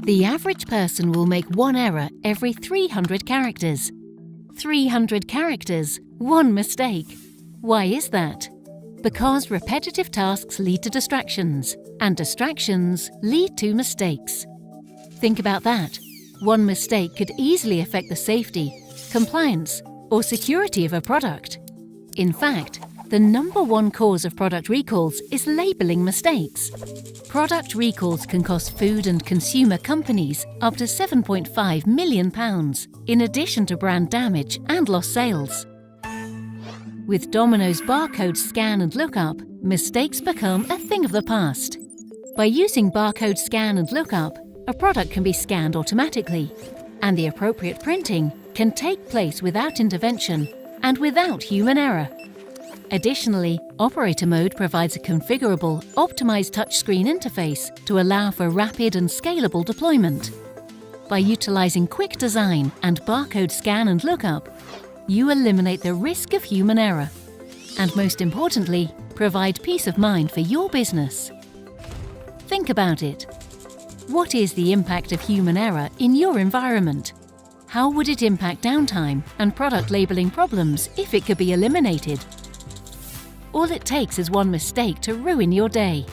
The average person will make one error every 300 characters. 300 characters, one mistake. Why is that? Because repetitive tasks lead to distractions, and distractions lead to mistakes. Think about that. One mistake could easily affect the safety, compliance, or security of a product. In fact, the #1 cause of product recalls is labeling mistakes. Product recalls can cost food and consumer companies up to £7.5 million, in addition to brand damage and lost sales. With Domino's barcode scan and lookup, mistakes become a thing of the past. By using barcode scan and lookup, a product can be scanned automatically, and the appropriate printing can take place without intervention and without human error. Additionally, Operator Mode provides a configurable, optimized touchscreen interface to allow for rapid and scalable deployment. By utilizing QuickDesign and barcode scan and lookup, you eliminate the risk of human error, and most importantly, provide peace of mind for your business. Think about it. What is the impact of human error in your environment? How would it impact downtime and product labeling problems if it could be eliminated? All it takes is one mistake to ruin your day.